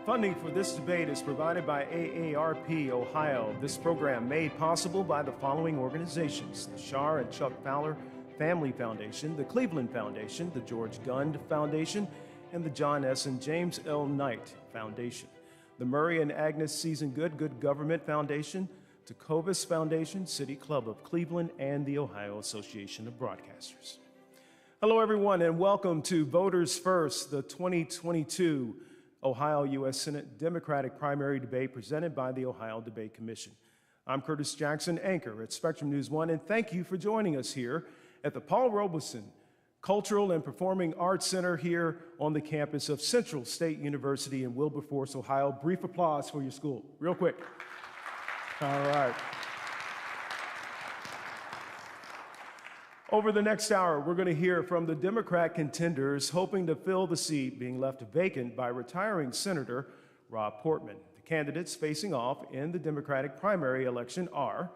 Funding for this debate is provided by AARP Ohio. This program made possible by the following organizations: the Shar and Chuck Fowler Family Foundation, the Cleveland Foundation, the George Gund Foundation, and the John S. and James L. Knight Foundation. The Murray and Agnes Season Good Government Foundation, Tecovas Foundation, City Club of Cleveland, and the Ohio Association of Broadcasters. Hello, everyone, and welcome to Voters First, the 2022 Ohio U.S. Senate Democratic primary debate presented by the Ohio Debate Commission. I'm Curtis Jackson, anchor at Spectrum News 1, and thank you for joining us here at the Paul Robeson Cultural and Performing Arts Center here on the campus of Central State University in Wilberforce, Ohio. Brief applause for your school, real quick. All right. Over the next hour, we're going to hear from the Democrat contenders hoping to fill the seat being left vacant by retiring Senator Rob Portman. The candidates facing off in the Democratic primary election are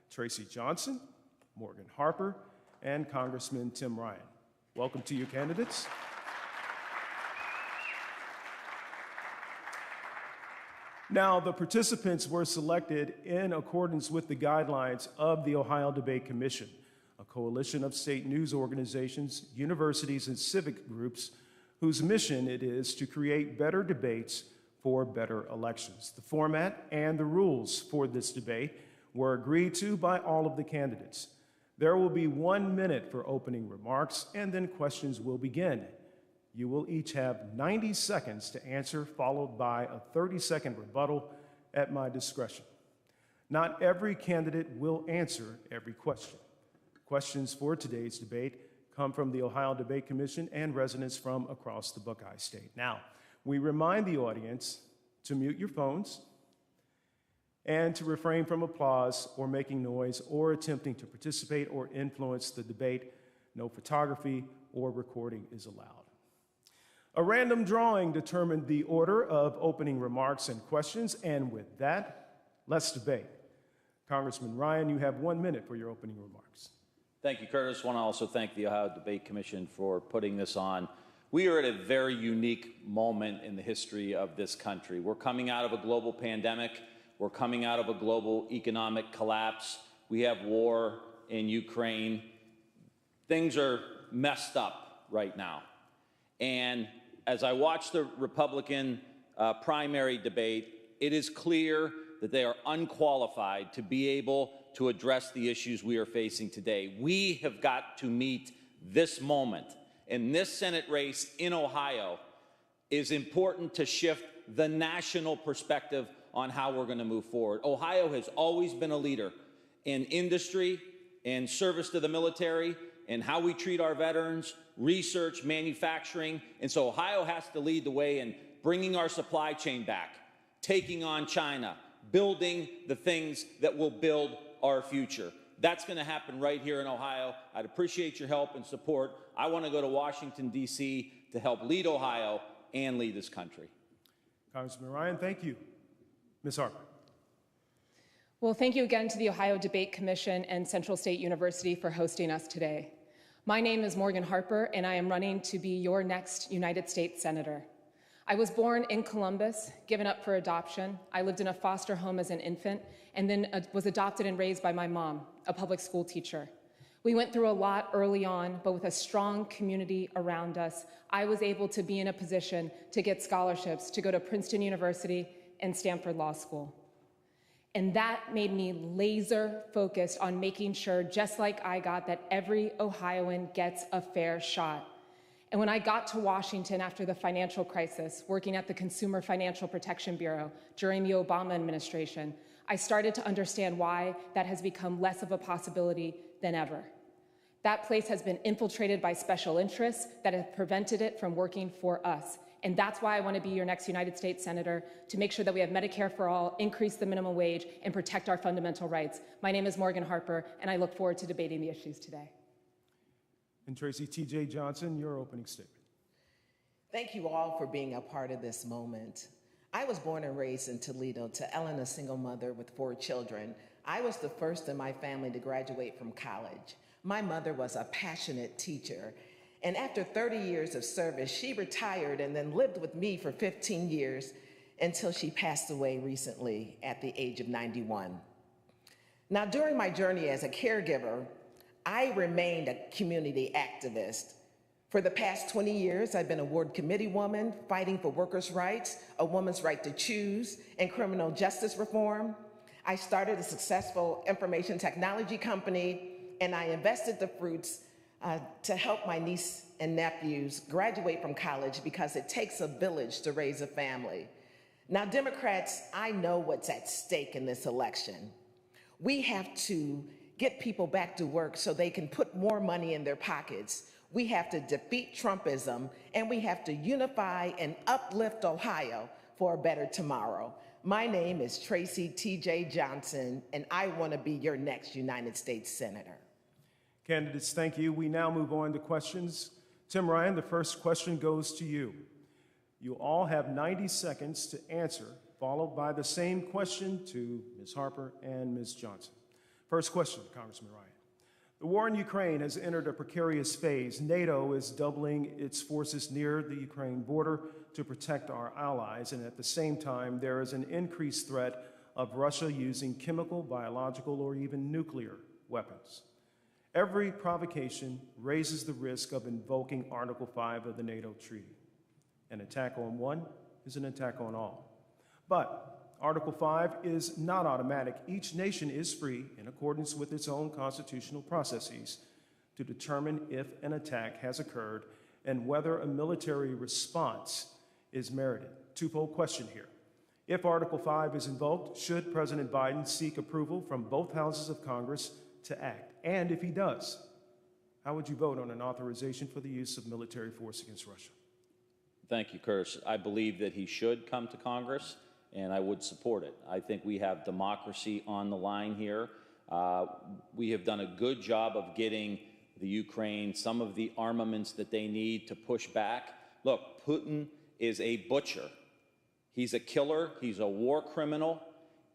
Tracy Johnson, Morgan Harper, and Congressman Tim Ryan. Welcome to you, candidates. Now, the participants were selected in accordance with the guidelines of the Ohio Debate Commission, a coalition of state news organizations, universities, and civic groups whose mission it is to create better debates for better elections. The format and the rules for this debate were agreed to by all of the candidates. There will be 1 minute for opening remarks, and then questions will begin. You will each have 90 seconds to answer, followed by a 30-second rebuttal at my discretion. Not every candidate will answer every question. Questions for today's debate come from the Ohio Debate Commission and residents from across the Buckeye State. Now, we remind the audience to mute your phones and to refrain from applause or making noise or attempting to participate or influence the debate. No photography or recording is allowed. A random drawing determined the order of opening remarks and questions, and with that, let's debate. Congressman Ryan, you have 1 minute for your opening remarks. Thank you, Curtis. I want to also thank the Ohio Debate Commission for putting this on. We are at a very unique moment in the history of this country. We're coming out of a global pandemic. We're coming out of a global economic collapse. We have war in Ukraine. Things are messed up right now. And as I watch the Republican primary debate, it is clear that they are unqualified to be able to address the issues we are facing today. We have got to meet this moment. And this Senate race in Ohio is important to shift the national perspective on how we're going to move forward. Ohio has always been a leader in industry, in service to the military, in how we treat our veterans, research, manufacturing. And so Ohio has to lead the way in bringing our supply chain back, taking on China, building the things that will build our future. That's going to happen right here in Ohio. I'd appreciate your help and support. I want to go to Washington, D.C. to help lead Ohio and lead this country. Congressman Ryan, thank you. Ms. Harper. Well, thank you again to the Ohio Debate Commission and Central State University for hosting us today. My name is Morgan Harper, and I am running to be your next United States Senator. I was born in Columbus, given up for adoption. I lived in a foster home as an infant, and then was adopted and raised by my mom, a public school teacher. We went through a lot early on, but with a strong community around us, I was able to be in a position to get scholarships to go to Princeton University and Stanford Law School. And that made me laser focused on making sure, just like I got, that every Ohioan gets a fair shot. And when I got to Washington after the financial crisis, working at the Consumer Financial Protection Bureau during the Obama administration, I started to understand why that has become less of a possibility than ever. That place has been infiltrated by special interests that have prevented it from working for us. And that's why I want to be your next United States Senator, to make sure that we have Medicare for all, increase the minimum wage, and protect our fundamental rights. My name is Morgan Harper, and I look forward to debating the issues today. And Tracy T.J. Johnson, your opening statement. Thank you all for being a part of this moment. I was born and raised in Toledo. To Ellen, a single mother with 4 children. I was the first in my family to graduate from college. My mother was a passionate teacher. And after 30 years of service, she retired and then lived with me for 15 years. until she passed away recently at the age of 91. Now, during my journey as a caregiver, I remained a community activist. For the past 20 years, I've been a ward committee woman fighting for workers' rights, a woman's right to choose, and criminal justice reform. I started a successful information technology company, and I invested the fruits to help my niece and nephews graduate from college because it takes a village to raise a family. Now, Democrats, I know what's at stake in this election. We have to get people back to work so they can put more money in their pockets. We have to defeat Trumpism, and we have to unify and uplift Ohio for a better tomorrow. My name is Tracy T.J. Johnson, and I want to be your next United States Senator. Candidates, thank you. We now move on to questions. Tim Ryan, the first question goes to you. You all have 90 seconds to answer, followed by the same question to Ms. Harper and Ms. Johnson. First question, Congressman Ryan. The war in Ukraine has entered a precarious phase. NATO is doubling its forces near the Ukraine border to protect our allies, and at the same time, there is an increased threat of Russia using chemical, biological, or even nuclear weapons. Every provocation raises the risk of invoking Article 5 of the NATO Treaty. An attack on one is an attack on all. But Article 5 is not automatic. Each nation is free, in accordance with its own constitutional processes, to determine if an attack has occurred and whether a military response is merited. Twofold question here. If Article 5 is invoked, should President Biden seek approval from both houses of Congress to act? And if he does, how would you vote on an authorization for the use of military force against Russia? Thank you, Curtis. I believe that he should come to Congress, and I would support it. I think we have democracy on the line here. We have done a good job of getting the Ukraine some of the armaments that they need to push back. Look, Putin is a butcher. He's a killer, he's a war criminal,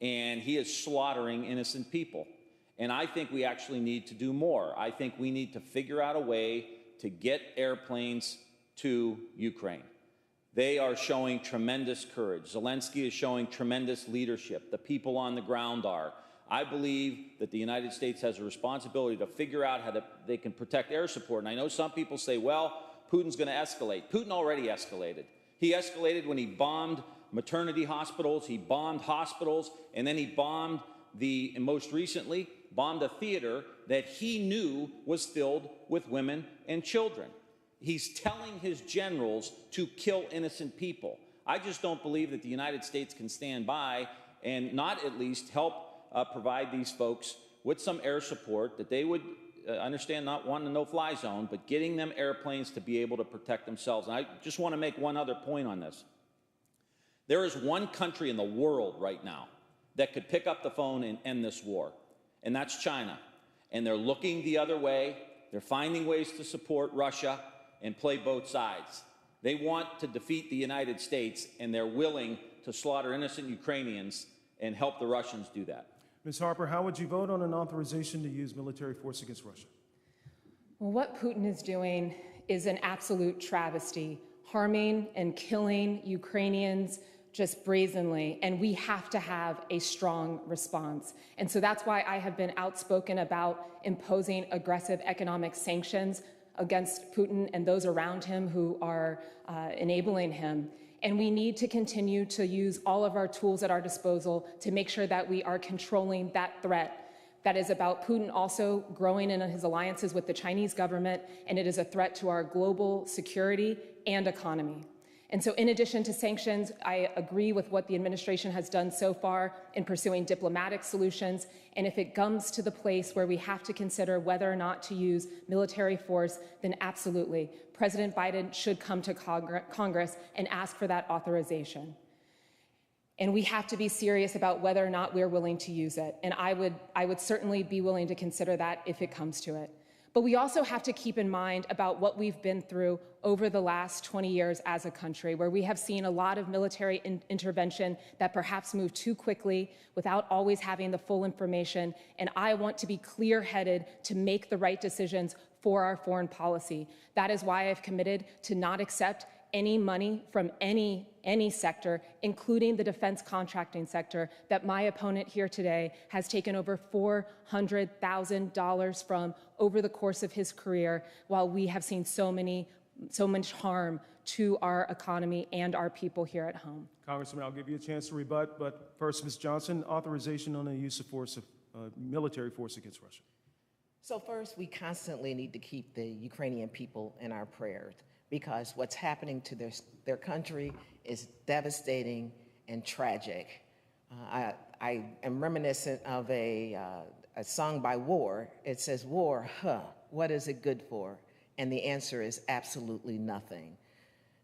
and he is slaughtering innocent people. And I think we actually need to do more. I think we need to figure out a way to get airplanes to Ukraine. They are showing tremendous courage. Zelensky is showing tremendous leadership. The people on the ground are. I believe that the United States has a responsibility to figure out how they can protect air support. And I know some people say, well, Putin's going to escalate. Putin already escalated. He escalated when he bombed maternity hospitals, he bombed hospitals, and then he bombed and most recently, bombed a theater that he knew was filled with women and children. He's telling his generals to kill innocent people. I just don't believe that the United States can stand by and not at least help provide these folks with some air support that they would understand, not wanting a no-fly zone, but getting them airplanes to be able to protect themselves. And I just want to make one other point on this. There is one country in the world right now that could pick up the phone and end this war, and that's China. And they're looking the other way. They're finding ways to support Russia and play both sides. They want to defeat the United States, and they're willing to slaughter innocent Ukrainians and help the Russians do that. Ms. Harper, how would you vote on an authorization to use military force against Russia? Well, what Putin is doing is an absolute travesty, harming and killing Ukrainians just brazenly, and we have to have a strong response. And so that's why I have been outspoken about imposing aggressive economic sanctions against Putin and those around him who are enabling him. And we need to continue to use all of our tools at our disposal to make sure that we are controlling that threat. That is about Putin also growing in his alliances with the Chinese government, and it is a threat to our global security and economy. And so in addition to sanctions, I agree with what the administration has done so far in pursuing diplomatic solutions. And if it comes to the place where we have to consider whether or not to use military force, then absolutely, President Biden should come to Congress and ask for that authorization. And we have to be serious about whether or not we're willing to use it. And I would certainly be willing to consider that if it comes to it. But we also have to keep in mind about what we've been through over the last 20 years as a country, where we have seen a lot of military intervention that perhaps moved too quickly without always having the full information. And I want to be clear-headed to make the right decisions for our foreign policy. That is why I've committed to not accept any money from any sector, including the defense contracting sector, that my opponent here today has taken over $400,000 from over the course of his career, while we have seen so much harm to our economy and our people here at home. Congressman, I'll give you a chance to rebut, but first, Ms. Johnson, authorization on the use of force, military force against Russia. So first, we constantly need to keep the Ukrainian people in our prayers, because what's happening to their country is devastating and tragic. I am reminiscent of a song by War. It says, "War, what is it good for?" And the answer is absolutely nothing.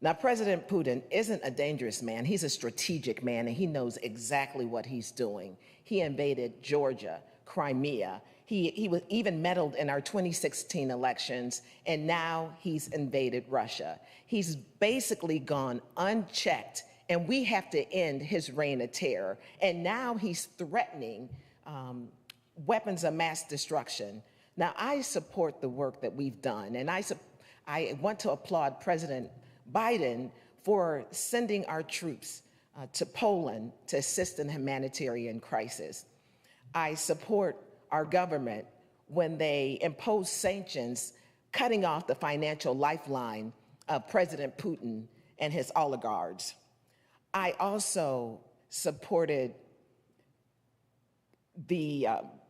Now, President Putin isn't a dangerous man. He's a strategic man, and he knows exactly what he's doing. He invaded Georgia, Crimea. He was even meddled in our 2016 elections, and now he's invaded Russia. He's basically gone unchecked, and we have to end his reign of terror. And now he's threatening weapons of mass destruction. Now, I support the work that we've done, and I want to applaud President Biden for sending our troops to Poland to assist in humanitarian crisis. I support our government when they impose sanctions, cutting off the financial lifeline of President Putin and his oligarchs. I also supported the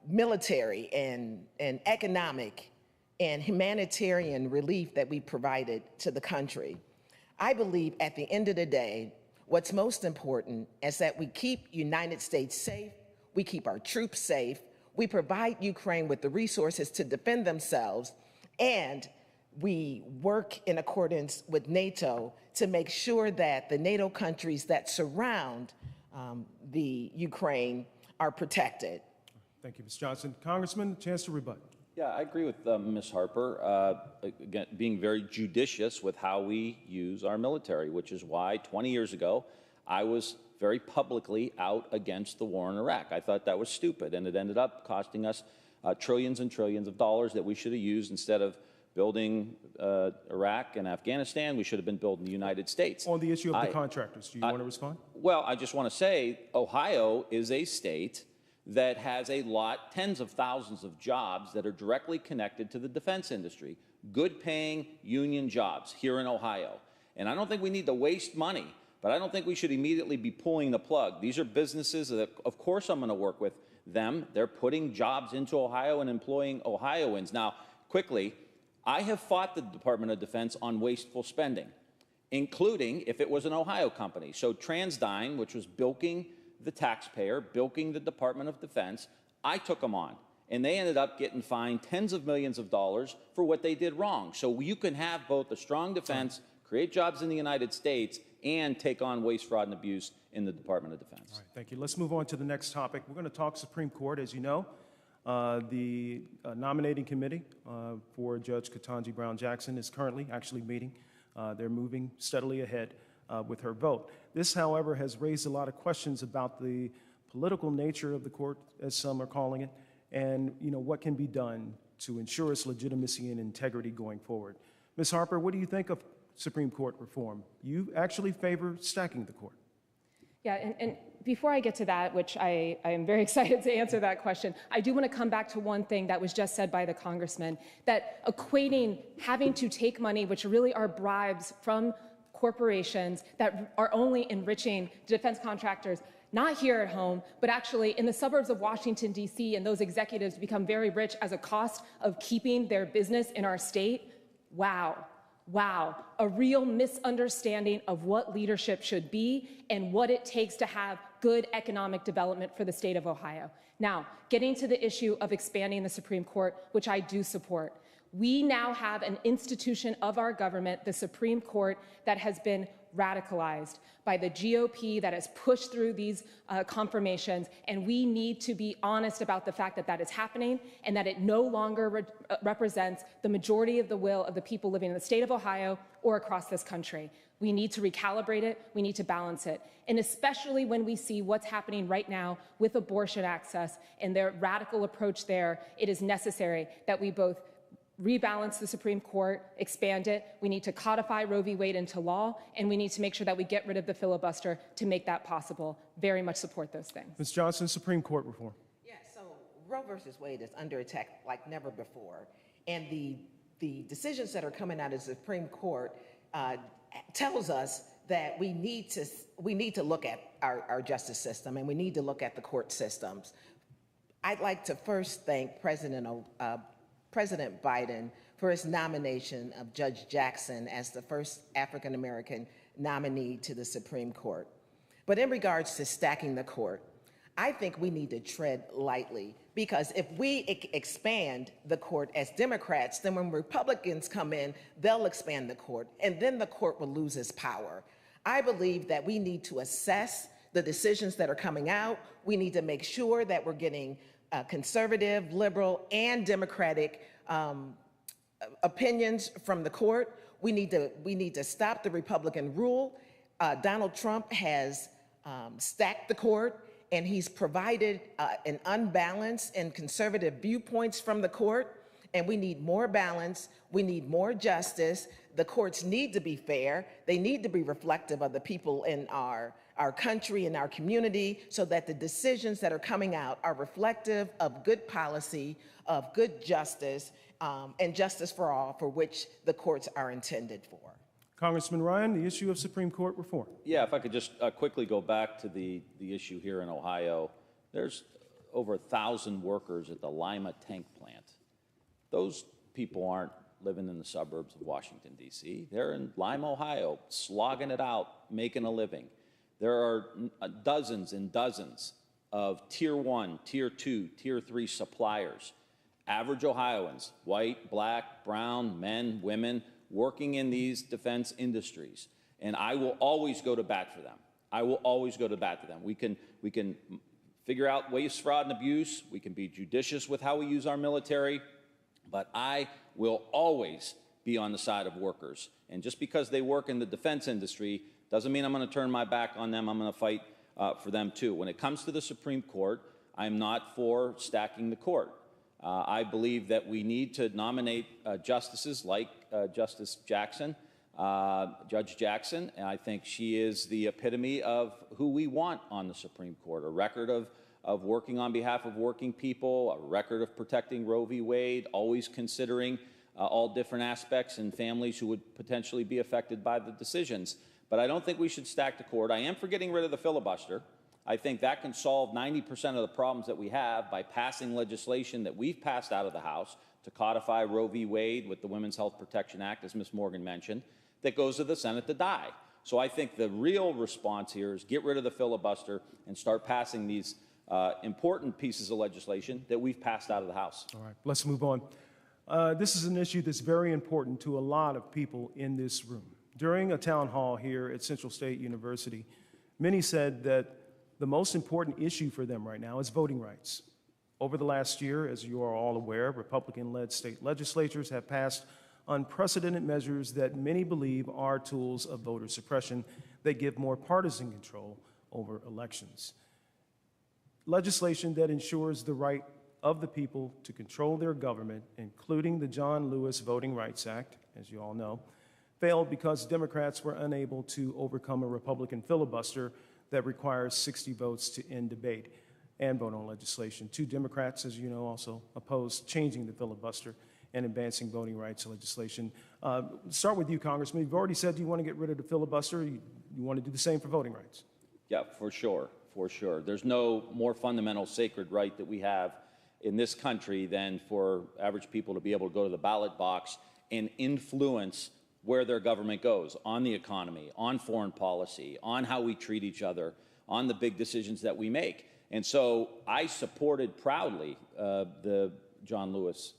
military and economic and humanitarian relief that we provided to the country. I believe at the end of the day, what's most important is that we keep United States safe, we keep our troops safe, we provide Ukraine with the resources to defend themselves, and we work in accordance with NATO to make sure that the NATO countries that surround the Ukraine are protected. Thank you, Ms. Johnson. Congressman, chance to rebut. Yeah, I agree with Ms. Harper, again, being very judicious with how we use our military, which is why 20 years ago I was very publicly out against the war in Iraq. I thought that was stupid, and it ended up costing us trillions and trillions of dollars that we should have used instead of building Iraq and Afghanistan. We should have been building the United States. On the issue of the contractors, do you want to respond? Well, I just want to say Ohio is a state that has tens of thousands of jobs that are directly connected to the defense industry, good paying union jobs here in Ohio. And I don't think we need to waste money, but I don't think we should immediately be pulling the plug. These are businesses that, of course, I'm going to work with them. They're putting jobs into Ohio and employing Ohioans. Now, quickly, I have fought the Department of Defense on wasteful spending, including if it was an Ohio company. So TransDigm, which was bilking the taxpayer, bilking the Department of Defense, I took them on. And they ended up getting fined tens of millions of dollars for what they did wrong. So you can have both a strong defense, create jobs in the United States, and take on waste, fraud, and abuse in the Department of Defense. All right, thank you. Let's move on to the next topic. We're going to talk Supreme Court. As you know, the nominating committee for Judge Ketanji Brown Jackson is currently actually meeting. They're moving steadily ahead with her vote. This, however, has raised a lot of questions about the political nature of the court, as some are calling it, and what can be done to ensure its legitimacy and integrity going forward. Ms. Harper, what do you think of Supreme Court reform? You actually favor stacking the court. Yeah, and before I get to that, which I am very excited to answer that question, I do want to come back to one thing that was just said by the congressman, that equating having to take money, which really are bribes from corporations that are only enriching defense contractors, not here at home, but actually in the suburbs of Washington, D.C., and those executives become very rich as a cost of keeping their business in our state. Wow, a real misunderstanding of what leadership should be and what it takes to have good economic development for the state of Ohio. Now, getting to the issue of expanding the Supreme Court, which I do support. We now have an institution of our government, the Supreme Court, that has been radicalized by the GOP, that has pushed through these confirmations, and we need to be honest about the fact that that is happening and that it no longer represents the majority of the will of the people living in the state of Ohio or across this country. We need to recalibrate it, we need to balance it, and especially when we see what's happening right now with abortion access and their radical approach there, it is necessary that we both rebalance the Supreme Court, expand it. We need to codify Roe v. Wade into law, and we need to make sure that we get rid of the filibuster to make that possible. Very much support those things. Ms. Johnson, Supreme Court reform. Yeah, so Roe versus Wade is under attack like never before. And the decisions that are coming out of the Supreme Court tells us that we need to look at our justice system, and we need to look at the court systems. I'd like to first thank President Biden for his nomination of Judge Jackson as the first African-American nominee to the Supreme Court. But in regards to stacking the court, I think we need to tread lightly, because if we expand the court as Democrats, then when Republicans come in, they'll expand the court, and then the court will lose its power. I believe that we need to assess the decisions that are coming out. We need to make sure that we're getting conservative, liberal, and Democratic opinions from the court. We need to stop the Republican rule. Donald Trump has stacked the court, and he's provided an unbalanced and conservative viewpoints from the court. And we need more balance. We need more justice. The courts need to be fair. They need to be reflective of the people in our country and our community, so that the decisions that are coming out are reflective of good policy, of good justice, and justice for all, for which the courts are intended for. Congressman Ryan, the issue of Supreme Court reform. Yeah, if I could just quickly go back to the issue here in Ohio. There's over 1,000 workers at the Lima tank plant. Those people aren't living in the suburbs of Washington, D.C. They're in Lima, Ohio, slogging it out, making a living. There are dozens and dozens of Tier 1, Tier 2, Tier 3 suppliers, average Ohioans, white, black, brown, men, women, working in these defense industries. And I will always go to bat for them. I will always go to bat for them. We can figure out waste, fraud, and abuse. We can be judicious with how we use our military. But I will always be on the side of workers. And just because they work in the defense industry doesn't mean I'm going to turn my back on them. I'm going to fight for them, too. When it comes to the Supreme Court, I'm not for stacking the court. I believe that we need to nominate justices like Justice Jackson, Judge Jackson. And I think she is the epitome of who we want on the Supreme Court, a record of working on behalf of working people, a record of protecting Roe v. Wade, always considering all different aspects and families who would potentially be affected by the decisions. But I don't think we should stack the court. I am for getting rid of the filibuster. I think that can solve 90% of the problems that we have by passing legislation that we've passed out of the House to codify Roe v. Wade with the Women's Health Protection Act, as Ms. Morgan mentioned, that goes to the Senate to die. So I think the real response here is get rid of the filibuster and start passing these important pieces of legislation that we've passed out of the House. All right, let's move on. This is an issue that's very important to a lot of people in this room. During a town hall here at Central State University, many said that the most important issue for them right now is voting rights. Over the last year, as you are all aware, Republican-led state legislatures have passed unprecedented measures that many believe are tools of voter suppression that give more partisan control over elections. Legislation that ensures the right of the people to control their government, including the John Lewis Voting Rights Act, as you all know, failed because Democrats were unable to overcome a Republican filibuster that requires 60 votes to end debate and vote on legislation. 2 Democrats, as you know, also opposed changing the filibuster and advancing voting rights legislation. Start with you, Congressman. You've already said you want to get rid of the filibuster. You want to do the same for voting rights. Yeah, for sure, for sure. There's no more fundamental sacred right that we have in this country than for average people to be able to go to the ballot box and influence where their government goes, on the economy, on foreign policy, on how we treat each other, on the big decisions that we make. And so I supported proudly the John Lewis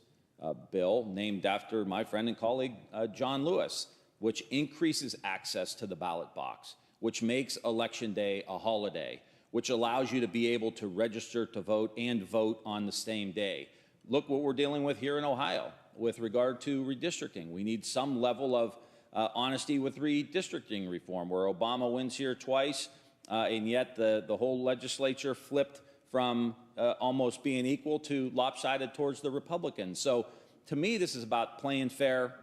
bill, named after my friend and colleague John Lewis, which increases access to the ballot box, which makes Election Day a holiday, which allows you to be able to register to vote and vote on the same day. Look what we're dealing with here in Ohio with regard to redistricting. We need some level of honesty with redistricting reform, where Obama wins here twice, and yet the whole legislature flipped from almost being equal to lopsided towards the Republicans. So to me, this is about playing fair.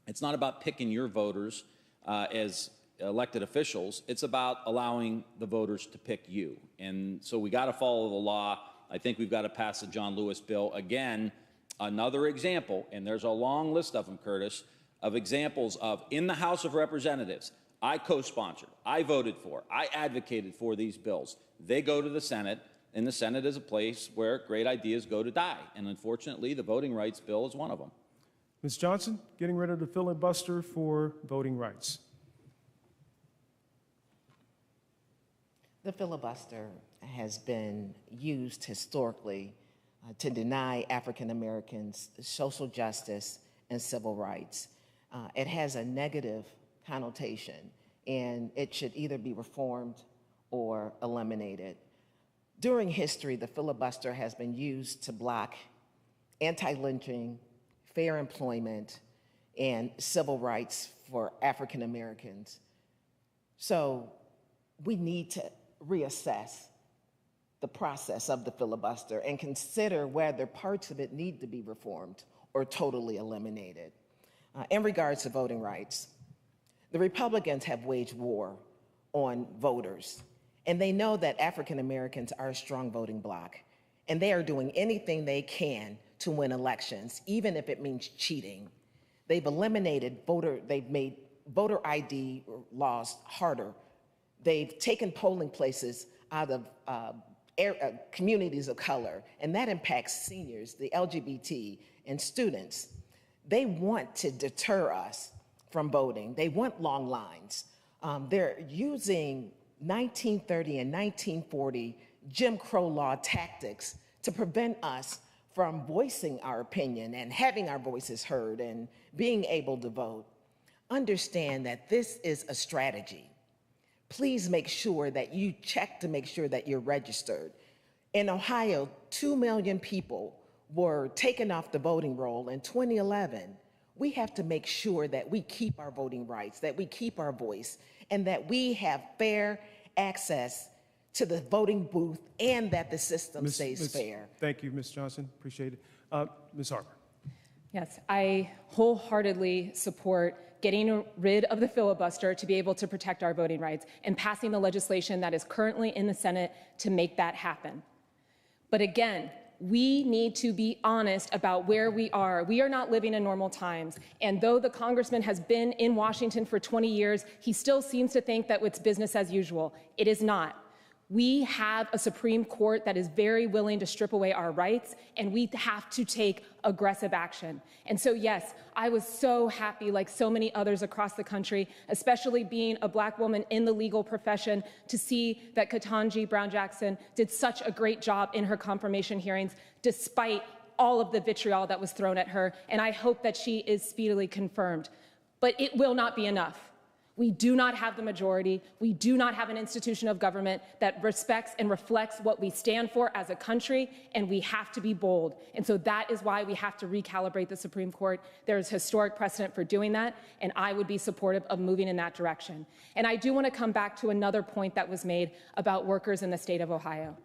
It's not about picking your voters as elected officials. It's about allowing the voters to pick you. And so we got to follow the law. I think we've got to pass the John Lewis bill. Again, another example, and there's a long list of them, Curtis, of examples of in the House of Representatives, I co-sponsored, I voted for, I advocated for these bills. They go to the Senate, and the Senate is a place where great ideas go to die. And unfortunately, the voting rights bill is one of them. Ms. Johnson, getting rid of the filibuster for voting rights. The filibuster has been used historically to deny African Americans social justice and civil rights. It has a negative connotation, and it should either be reformed or eliminated. During history, the filibuster has been used to block anti-lynching, fair employment, and civil rights for African Americans. So we need to reassess the process of the filibuster and consider whether parts of it need to be reformed or totally eliminated. In regards to voting rights, the Republicans have waged war on voters, and they know that African Americans are a strong voting bloc, and they are doing anything they can to win elections, even if it means cheating. They've made voter ID laws harder. They've taken polling places out of communities of color, and that impacts seniors, the LGBT, and students. They want to deter us from voting. They want long lines. They're using 1930 and 1940 Jim Crow law tactics to prevent us from voicing our opinion and having our voices heard and being able to vote. Understand that this is a strategy. Please make sure that you check to make sure that you're registered. In Ohio, 2 million people were taken off the voting roll in 2011. We have to make sure that we keep our voting rights, that we keep our voice, and that we have fair access to the voting booth and that the system stays fair. Thank you, Ms. Johnson. Appreciate it. Ms. Harper. Yes, I wholeheartedly support getting rid of the filibuster to be able to protect our voting rights and passing the legislation that is currently in the Senate to make that happen. But again, we need to be honest about where we are. We are not living in normal times. And though the congressman has been in Washington for 20 years, he still seems to think that it's business as usual. It is not. We have a Supreme Court that is very willing to strip away our rights, and we have to take aggressive action. And so, yes, I was so happy, like so many others across the country, especially being a Black woman in the legal profession, to see that Ketanji Brown Jackson did such a great job in her confirmation hearings, despite all of the vitriol that was thrown at her. And I hope that she is speedily confirmed. But it will not be enough. We do not have the majority. We do not have an institution of government that respects and reflects what we stand for as a country, and we have to be bold. And so that is why we have to recalibrate the Supreme Court. There is historic precedent for doing that, and I would be supportive of moving in that direction. And I do want to come back to another point that was made about workers in the state of Ohio.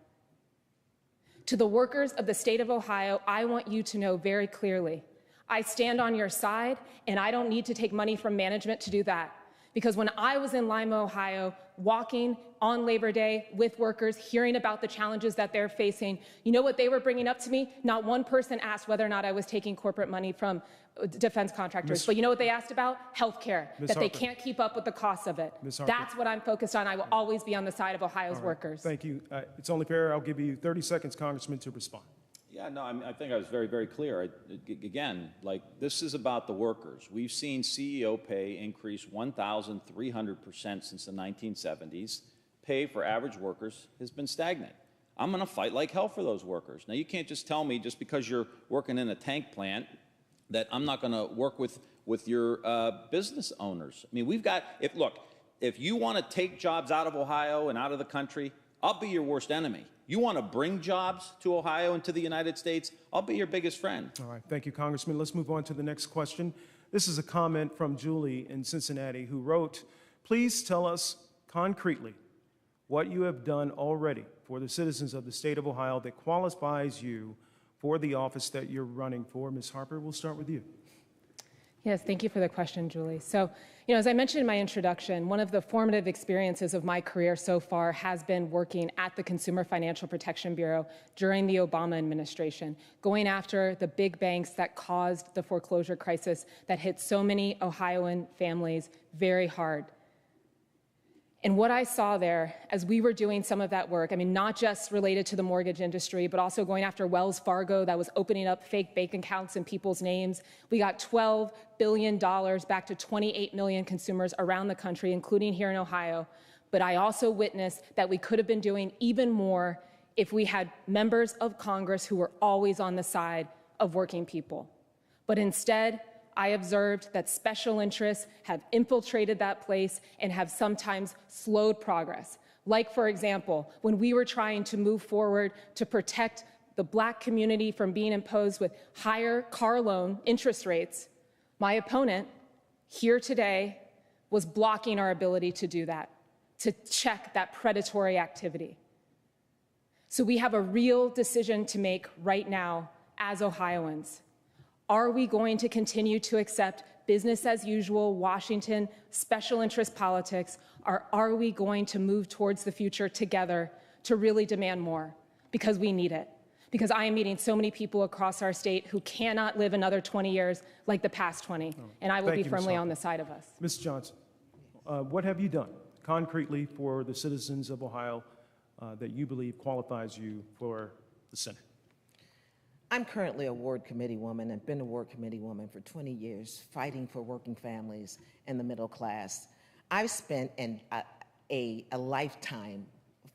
To the workers of the state of Ohio, I want you to know very clearly, I stand on your side, and I don't need to take money from management to do that. Because when I was in Lima, Ohio, walking on Labor Day with workers, hearing about the challenges that they're facing, you know what they were bringing up to me? Not one person asked whether or not I was taking corporate money from defense contractors. But you know what they asked about? Healthcare, that they can't keep up with the costs of it. That's what I'm focused on. I will always be on the side of Ohio's workers. Thank you. It's only fair. I'll give you 30 seconds, Congressman, to respond. Yeah, no, I think I was very, very clear. Again, like, this is about the workers. We've seen CEO pay increase 1,300% since the 1970s. Pay for average workers has been stagnant. I'm going to fight like hell for those workers. Now, you can't just tell me just because you're working in a tank plant that I'm not going to work with your business owners. I mean, we've got, if you want to take jobs out of Ohio and out of the country, I'll be your worst enemy. You want to bring jobs to Ohio and to the United States, I'll be your biggest friend. All right. Thank you, Congressman. Let's move on to the next question. This is a comment from Julie in Cincinnati, who wrote, please tell us concretely what you have done already for the citizens of the state of Ohio that qualifies you for the office that you're running for. Ms. Harper, we'll start with you. Yes, thank you for the question, Julie. So, as I mentioned in my introduction, one of the formative experiences of my career so far has been working at the Consumer Financial Protection Bureau during the Obama administration, going after the big banks that caused the foreclosure crisis that hit so many Ohioan families very hard. And what I saw there as we were doing some of that work, not just related to the mortgage industry, but also going after Wells Fargo that was opening up fake bank accounts in people's names. We got $12 billion back to 28 million consumers around the country, including here in Ohio. But I also witnessed that we could have been doing even more if we had members of Congress who were always on the side of working people. But instead, I observed that special interests have infiltrated that place and have sometimes slowed progress. Like, for example, when we were trying to move forward to protect the Black community from being imposed with higher car loan interest rates, my opponent here today was blocking our ability to do that, to check that predatory activity. So we have a real decision to make right now as Ohioans. Are we going to continue to accept business as usual, Washington, special interest politics, or are we going to move towards the future together to really demand more? Because we need it. Because I am meeting so many people across our state who cannot live another 20 years like the past 20, and I will be firmly on the side of us. Ms. Johnson, what have you done concretely for the citizens of Ohio that you believe qualifies you for the Senate? I'm currently a ward committee woman and been a ward committee woman for 20 years, fighting for working families and the middle class. I've spent a lifetime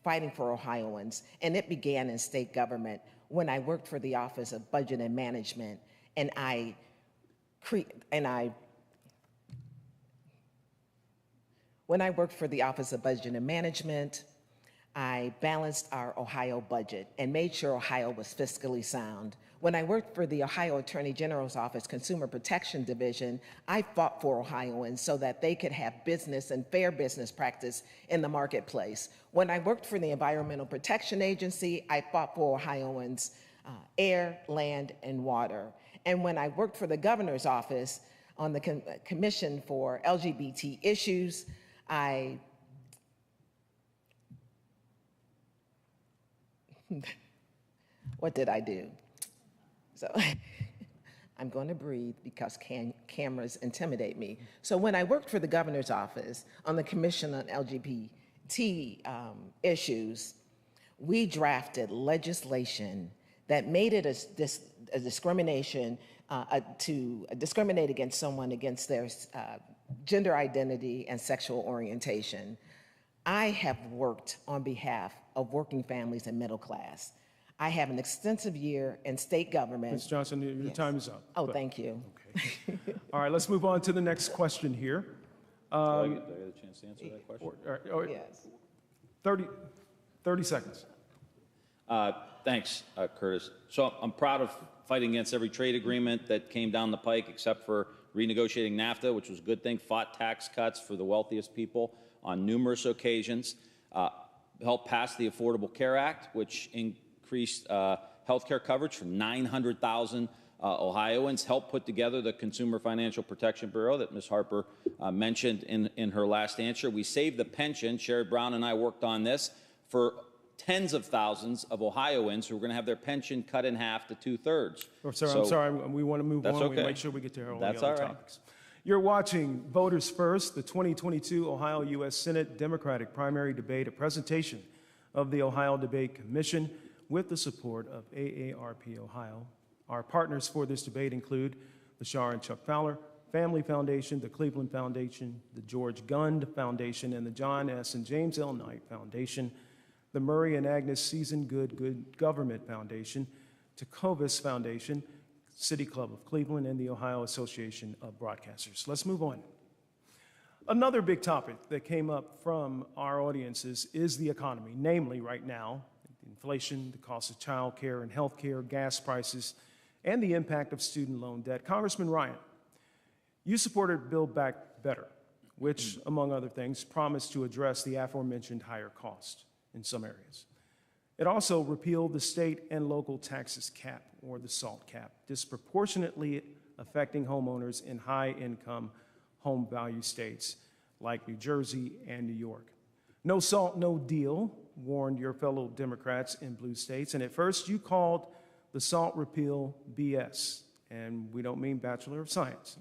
fighting for Ohioans, and it began in state government when I worked for the Office of Budget and Management, and when I worked for the Office of Budget and Management, I balanced our Ohio budget and made sure Ohio was fiscally sound. When I worked for the Ohio Attorney General's Office Consumer Protection Division, I fought for Ohioans so that they could have business and fair business practice in the marketplace. When I worked for the Environmental Protection Agency, I fought for Ohioans' air, land, and water. And when I worked for the governor's office on the Commission for LGBT issues, what did I do? So I'm going to breathe because cameras intimidate me. So when I worked for the governor's office on the Commission on LGBT issues, we drafted legislation that made it a discrimination to discriminate against someone against their gender identity and sexual orientation. I have worked on behalf of working families and middle class. I have an extensive year in state government. Ms. Johnson, your time is up. Oh, thank you. Okay. All right, let's move on to the next question here. Do I get a chance to answer that question? Yes. 30 seconds. Thanks, Curtis. So I'm proud of fighting against every trade agreement that came down the pike except for renegotiating NAFTA, which was a good thing, fought tax cuts for the wealthiest people on numerous occasions, helped pass the Affordable Care Act, which increased health care coverage for 900,000 Ohioans, helped put together the Consumer Financial Protection Bureau that Ms. Harper mentioned in her last answer. We saved the pension. Sherrod Brown and I worked on this for tens of thousands of Ohioans who are going to have their pension cut in half to 2/3. Oh, sorry, I'm sorry. We want to move on. Okay. We make sure we get to our That's other all right. topics. You're watching Voters First, the 2022 Ohio U.S. Senate Democratic primary debate, a presentation of the Ohio Debate Commission with the support of AARP Ohio. Our partners for this debate include the Shar and Chuck Fowler Family Foundation, the Cleveland Foundation, the George Gund Foundation, and the John S. and James L. Knight Foundation, the Murray and Agnes Season Good Government Foundation, Tecovas Foundation, City Club of Cleveland, and the Ohio Association of Broadcasters. Let's move on. Another big topic that came up from our audiences is the economy, namely right now, inflation, the cost of child care and health care, gas prices, and the impact of student loan debt. Congressman Ryan, you supported Build Back Better, which, among other things, promised to address the aforementioned higher cost in some areas. It also repealed the state and local taxes cap, or the SALT cap, disproportionately affecting homeowners in high-income home value states like New Jersey and New York. No SALT, no deal, warned your fellow Democrats in blue states, and at first you called the SALT repeal BS, and we don't mean Bachelor of Science.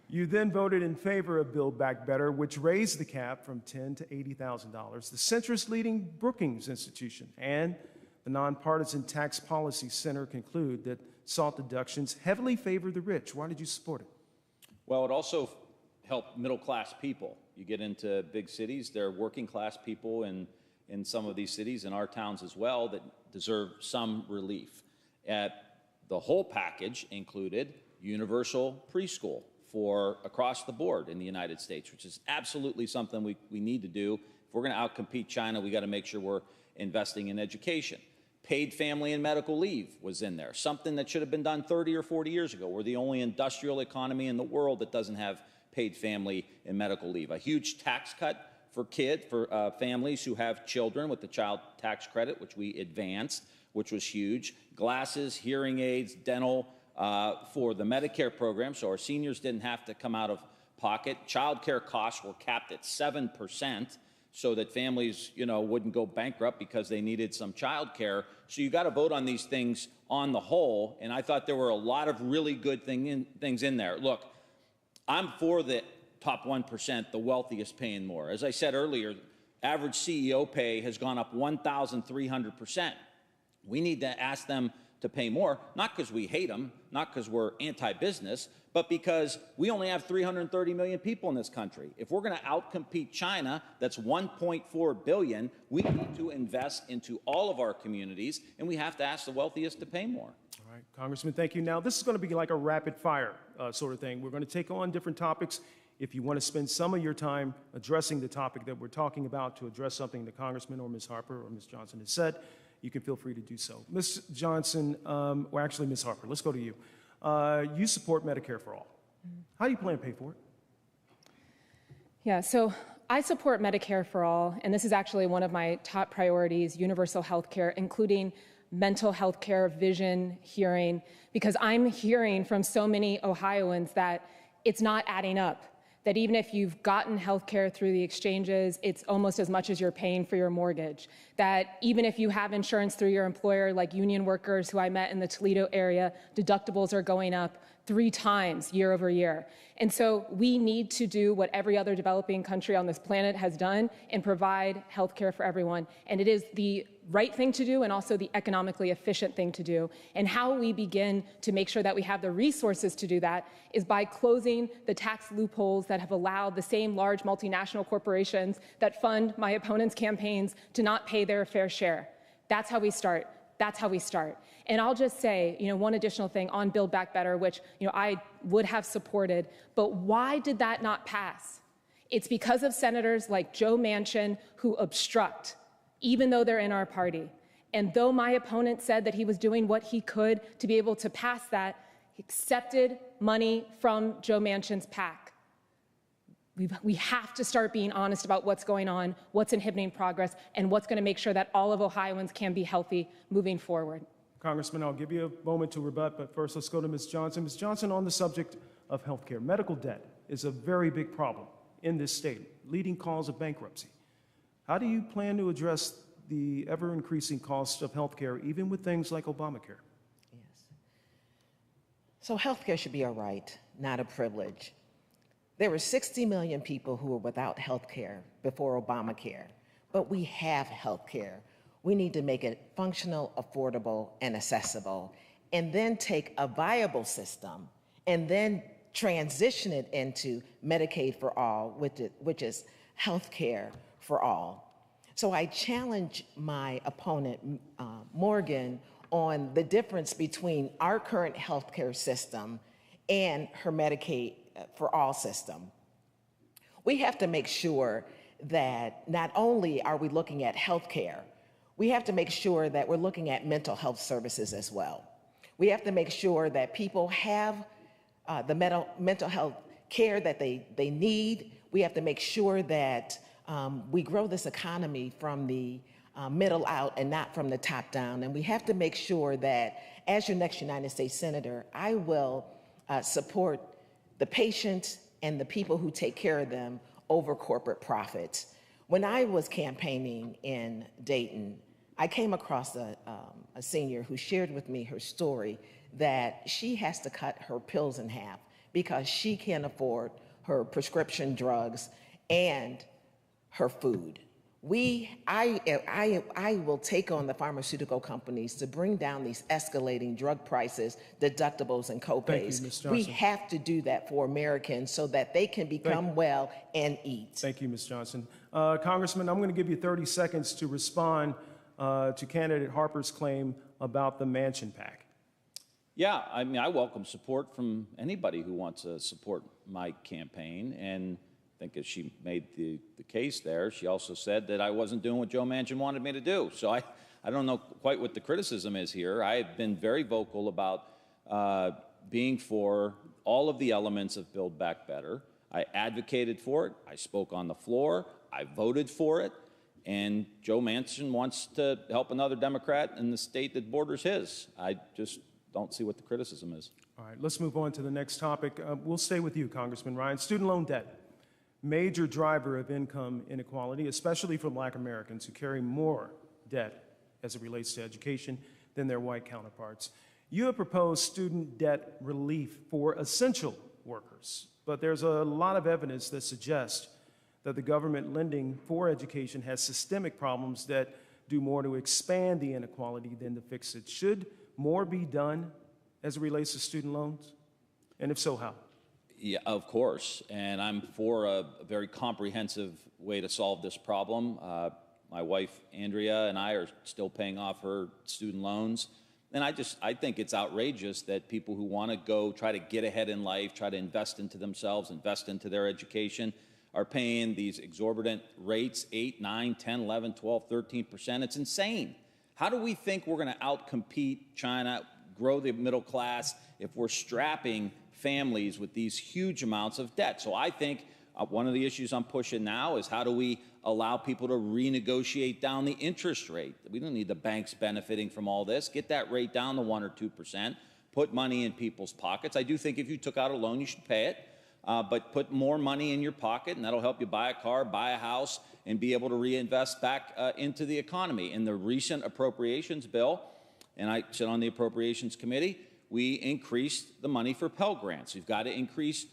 You then voted in favor of Build Back Better, which raised the cap from $10,000 to $80,000. The centrist-leading Brookings Institution and the Nonpartisan Tax Policy Center conclude that SALT deductions heavily favor the rich. Why did you support it? Well, it also helped middle-class people. You get into big cities, there are working-class people in some of these cities, in our towns as well, that deserve some relief. The whole package included universal preschool for across the board in the United States, which is absolutely something we need to do. If we're going to outcompete China, we got to make sure we're investing in education. Paid family and medical leave was in there, something that should have been done 30 or 40 years ago. We're the only industrial economy in the world that doesn't have paid family and medical leave. A huge tax cut for families who have children with the child tax credit, which we advanced, which was huge. Glasses, hearing aids, dental, for the Medicare program, so our seniors didn't have to come out of pocket. Child care costs were capped at 7%, so that families, wouldn't go bankrupt because they needed some child care. So you got to vote on these things on the whole, and I thought there were a lot of really good things in there. Look, I'm for the top 1%, the wealthiest paying more. As I said earlier, average CEO pay has gone up 1,300%. We need to ask them to pay more, not because we hate them, not because we're anti-business, but because we only have 330 million people in this country. If we're going to outcompete China, that's 1.4 billion, we need to invest into all of our communities, and we have to ask the wealthiest to pay more. All right, Congressman, thank you. Now, this is going to be like a rapid-fire sort of thing. We're going to take on different topics. If you want to spend some of your time addressing the topic that we're talking about to address something the Congressman or Ms. Harper or Ms. Johnson has said, you can feel free to do so. Ms. Johnson, or actually Ms. Harper, let's go to you. You support Medicare for all. How do you plan to pay for it? Yeah, so I support Medicare for all, and this is actually one of my top priorities, universal health care, including mental health care, vision, hearing, because I'm hearing from so many Ohioans that it's not adding up. That even if you've gotten health care through the exchanges, it's almost as much as you're paying for your mortgage. That even if you have insurance through your employer, like union workers who I met in the Toledo area, deductibles are going up 3 times year over year. And so we need to do what every other developing country on this planet has done and provide health care for everyone. And it is the right thing to do and also the economically efficient thing to do. And how we begin to make sure that we have the resources to do that is by closing the tax loopholes that have allowed the same large multinational corporations that fund my opponents' campaigns to not pay their fair share. That's how we start. That's how we start. And I'll just say, one additional thing on Build Back Better, which, I would have supported, but why did that not pass? It's because of senators like Joe Manchin who obstruct, even though they're in our party. And though my opponent said that he was doing what he could to be able to pass that, he accepted money from Joe Manchin's PAC. We have to start being honest about what's going on, what's inhibiting progress, and what's going to make sure that all of Ohioans can be healthy moving forward. Congressman, I'll give you a moment to rebut, but first let's go to Ms. Johnson. Ms. Johnson, on the subject of health care, medical debt is a very big problem in this state, leading cause of bankruptcy. How do you plan to address the ever-increasing cost of health care, even with things like Obamacare? Yes. So health care should be a right, not a privilege. There were 60 million people who were without health care before Obamacare, but we have health care. We need to make it functional, affordable, and accessible, and then take a viable system and then transition it into Medicaid for all, which is health care for all. So I challenge my opponent, Morgan, on the difference between our current health care system and her Medicaid for all system. We have to make sure that not only are we looking at health care, we have to make sure that we're looking at mental health services as well. We have to make sure that people have the mental health care that they need. We have to make sure that we grow this economy from the middle out and not from the top down. And we have to make sure that as your next United States Senator, I will support the patient and the people who take care of them over corporate profits. When I was campaigning in Dayton, I came across a senior who shared with me her story that she has to cut her pills in half because she can't afford her prescription drugs and her food. I will take on the pharmaceutical companies to bring down these escalating drug prices, deductibles, and copays. Thank you, Ms. Johnson. We have to do that for Americans so that they can become well and eat. Thank you, Ms. Johnson. Congressman, I'm going to give you 30 seconds to respond to candidate Harper's claim about the Mansion PAC. Yeah, I mean, I welcome support from anybody who wants to support my campaign. And I think as she made the case there, she also said that I wasn't doing what Joe Manchin wanted me to do. So I don't know quite what the criticism is here. I have been very vocal about being for all of the elements of Build Back Better. I advocated for it. I spoke on the floor. I voted for it. And Joe Manchin wants to help another Democrat in the state that borders his. I just don't see what the criticism is. All right, let's move on to the next topic. We'll stay with you, Congressman Ryan. Student loan debt, major driver of income inequality, especially for Black Americans who carry more debt as it relates to education than their white counterparts. You have proposed student debt relief for essential workers, but there's a lot of evidence that suggests that the government lending for education has systemic problems that do more to expand the inequality than to fix it. Should more be done as it relates to student loans? And if so, how? Yeah, of course. And I'm for a very comprehensive way to solve this problem. My wife, Andrea, and I are still paying off her student loans. And I think it's outrageous that people who want to go try to get ahead in life, try to invest into themselves, invest into their education, are paying these exorbitant rates, 8, 9, 10, 11, 12, 13%. It's insane. How do we think we're going to outcompete China, grow the middle class, if we're strapping families with these huge amounts of debt? So I think one of the issues I'm pushing now is how do we allow people to renegotiate down the interest rate? We don't need the banks benefiting from all this. Get that rate down to 1 or 2%. Put money in people's pockets. I do think if you took out a loan, you should pay it. But put more money in your pocket, and that'll help you buy a car, buy a house, and be able to reinvest back into the economy. In the recent appropriations bill, and I sit on the Appropriations Committee, we increased the money for Pell Grants. We've got to increase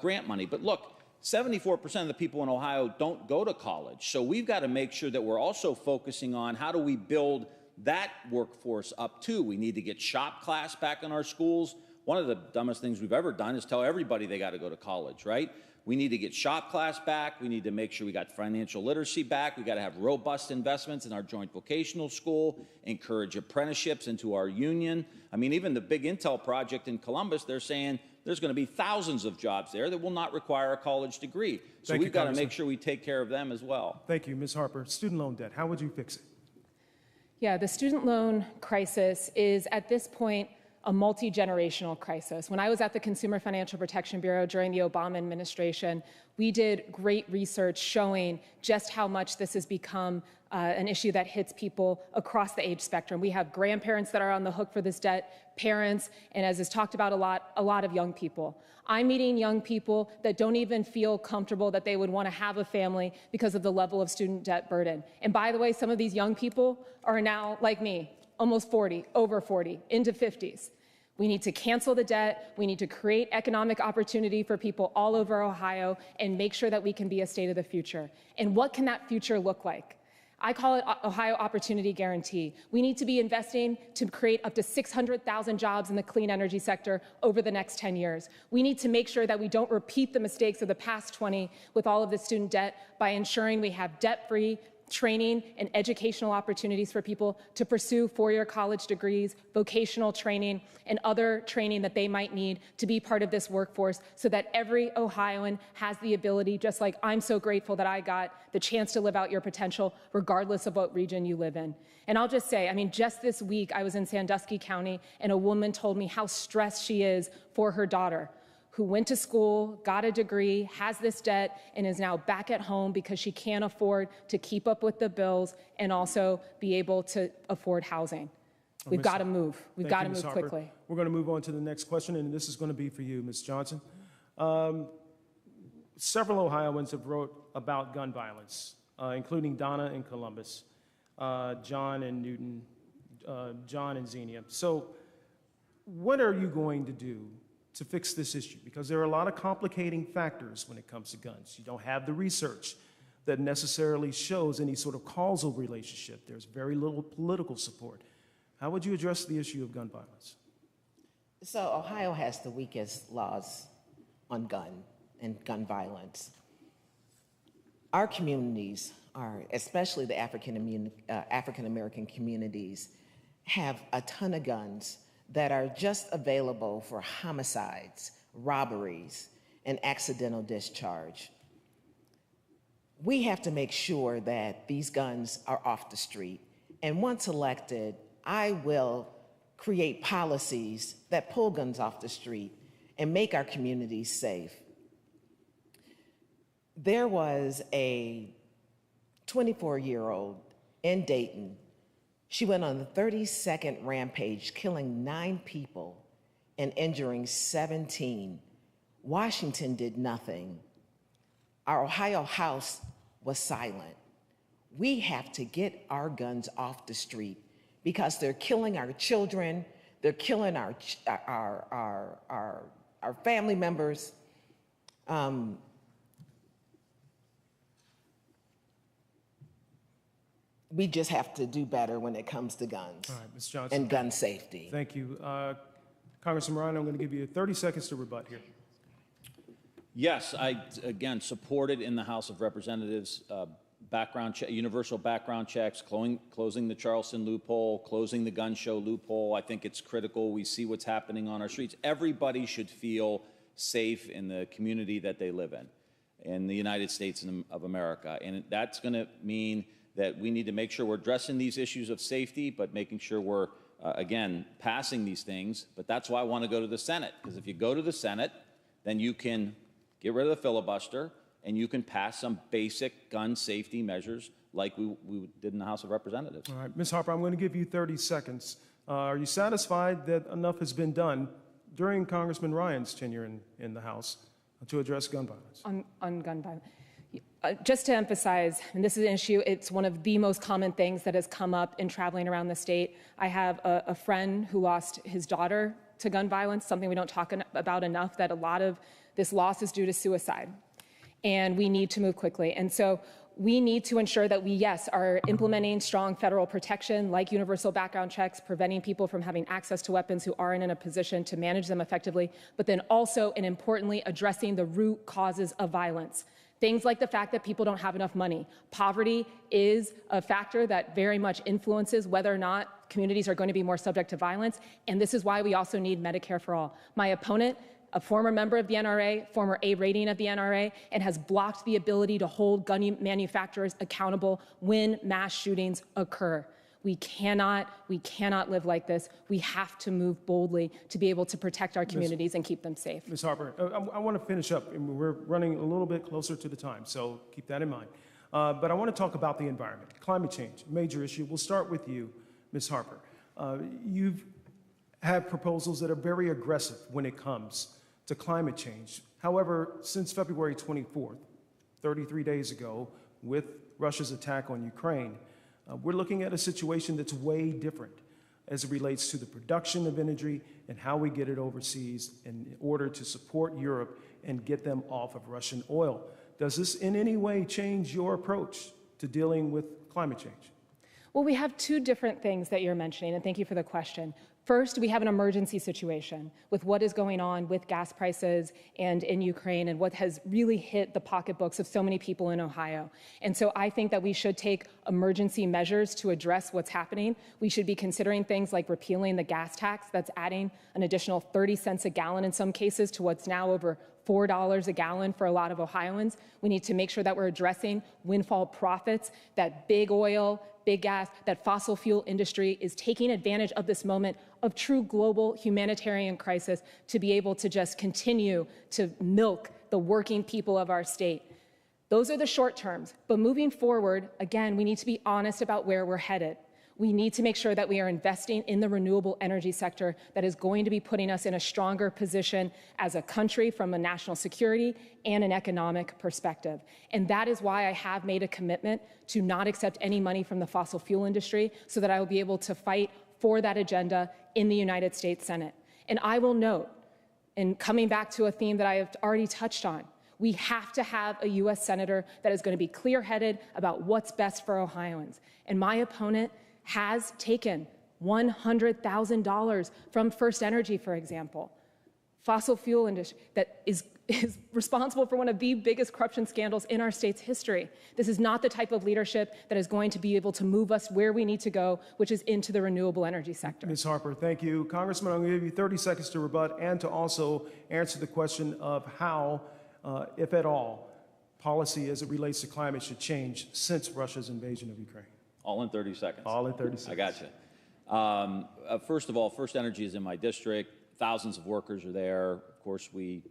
grant money. But look, 74% of the people in Ohio don't go to college. So we've got to make sure that we're also focusing on how do we build that workforce up too. We need to get shop class back in our schools. One of the dumbest things we've ever done is tell everybody they got to go to college, right? We need to get shop class back. We need to make sure we got financial literacy back. We got to have robust investments in our joint vocational school, encourage apprenticeships into our union. I mean, even the big Intel project in Columbus, they're saying there's going to be thousands of jobs there that will not require a college degree. So we've got to make sure we take care of them as well. Thank you, Ms. Harper. Student loan debt, how would you fix it? Yeah, the student loan crisis is at this point a multi-generational crisis. When I was at the Consumer Financial Protection Bureau during the Obama administration, we did great research showing just how much this has become an issue that hits people across the age spectrum. We have grandparents that are on the hook for this debt, parents, and as is talked about a lot of young people. I'm meeting young people that don't even feel comfortable that they would want to have a family because of the level of student debt burden. And by the way, some of these young people are now, like me, almost 40, over 40, into 50s. We need to cancel the debt. We need to create economic opportunity for people all over Ohio and make sure that we can be a state of the future. And what can that future look like? I call it Ohio Opportunity Guarantee. We need to be investing to create up to 600,000 jobs in the clean energy sector over the next 10 years. We need to make sure that we don't repeat the mistakes of the past 20 with all of the student debt by ensuring we have debt-free training and educational opportunities for people to pursue four-year college degrees, vocational training, and other training that they might need to be part of this workforce so that every Ohioan has the ability, just like I'm so grateful that I got the chance to live out your potential regardless of what region you live in. And I'll just say, I mean, just this week I was in Sandusky County and a woman told me how stressed she is for her daughter, who went to school, got a degree, has this debt, and is now back at home because she can't afford to keep up with the bills and also be able to afford housing. We've got to move. We've got to move quickly. We're going to move on to the next question, and this is going to be for you, Ms. Johnson. Several Ohioans have wrote about gun violence, including Donna in Columbus, John in Newton, John in Xenia. So what are you going to do to fix this issue? Because there are a lot of complicating factors when it comes to guns. You don't have the research that necessarily shows any sort of causal relationship. There's very little political support. How would you address the issue of gun violence? So Ohio has the weakest laws on gun and gun violence. Our communities especially the African American communities, have a ton of guns that are just available for homicides, robberies, and accidental discharge. We have to make sure that these guns are off the street. And once elected, I will create policies that pull guns off the street and make our communities safe. There was a 24-year-old in Dayton. She went on the 32nd rampage, killing 9 people and injuring 17. Washington did nothing. Our Ohio House was silent. We have to get our guns off the street because they're killing our children, they're killing our family members. We just have to do better when it comes to guns. All right, Ms. Johnson. And gun safety. Thank you. Congressman Ryan, I'm going to give you 30 seconds to rebut here. Yes, I, again, supported in the House of Representatives universal background checks, closing the Charleston loophole, closing the gun show loophole. I think it's critical. We see what's happening on our streets. Everybody should feel safe in the community that they live in the United States of America. And that's going to mean that we need to make sure we're addressing these issues of safety, but making sure we're, again, passing these things. But that's why I want to go to the Senate, because if you go to the Senate, then you can get rid of the filibuster, and you can pass some basic gun safety measures like we did in the House of Representatives. All right, Ms. Harper, I'm going to give you 30 seconds. Are you satisfied that enough has been done during Congressman Ryan's tenure in the House to address gun violence? On gun violence. Just to emphasize, and this is an issue, it's one of the most common things that has come up in traveling around the state. I have a friend who lost his daughter to gun violence, something we don't talk about enough, that a lot of this loss is due to suicide. And we need to move quickly. And so we need to ensure that we, yes, are implementing strong federal protection like universal background checks, preventing people from having access to weapons who aren't in a position to manage them effectively, but then also and importantly addressing the root causes of violence. Things like the fact that people don't have enough money. Poverty is a factor that very much influences whether or not communities are going to be more subject to violence. And this is why we also need Medicare for all. My opponent, a former member of the NRA, former A rating of the NRA, and has blocked the ability to hold gun manufacturers accountable when mass shootings occur. We cannot live like this. We have to move boldly to be able to protect our communities and keep them safe. Ms. Harper, I want to finish up, and we're running a little bit closer to the time, so keep that in mind. But I want to talk about the environment. Climate change, major issue. We'll start with you, Ms. Harper. You've had proposals that are very aggressive when it comes to climate change. However, since February 24th, 33 days ago, with Russia's attack on Ukraine, we're looking at a situation that's way different as it relates to the production of energy and how we get it overseas in order to support Europe and get them off of Russian oil. Does this in any way change your approach to dealing with climate change? Well, we have 2 different things that you're mentioning, and thank you for the question. First, we have an emergency situation with what is going on with gas prices and in Ukraine and what has really hit the pocketbooks of so many people in Ohio. And so I think that we should take emergency measures to address what's happening. We should be considering things like repealing the gas tax that's adding an additional 30 cents a gallon in some cases to what's now over $4 a gallon for a lot of Ohioans. We need to make sure that we're addressing windfall profits, that big oil, big gas, that fossil fuel industry is taking advantage of this moment of true global humanitarian crisis to be able to just continue to milk the working people of our state. Those are the short terms, but moving forward, again, we need to be honest about where we're headed. We need to make sure that we are investing in the renewable energy sector that is going to be putting us in a stronger position as a country from a national security and an economic perspective. And that is why I have made a commitment to not accept any money from the fossil fuel industry so that I will be able to fight for that agenda in the United States Senate. And I will note, and coming back to a theme that I have already touched on, we have to have a U.S. Senator that is going to be clear-headed about what's best for Ohioans. And my opponent has taken $100,000 from First Energy, for example, fossil fuel industry that is responsible for one of the biggest corruption scandals in our state's history. This is not the type of leadership that is going to be able to move us where we need to go, which is into the renewable energy sector. Ms. Harper, thank you. Congressman, I'm going to give you 30 seconds to rebut and to also answer the question of how, if at all, policy as it relates to climate should change since Russia's invasion of Ukraine. All in 30 seconds. All in 30 seconds. I got you. First of all, First Energy is in my district. Thousands of workers are there. Of course, we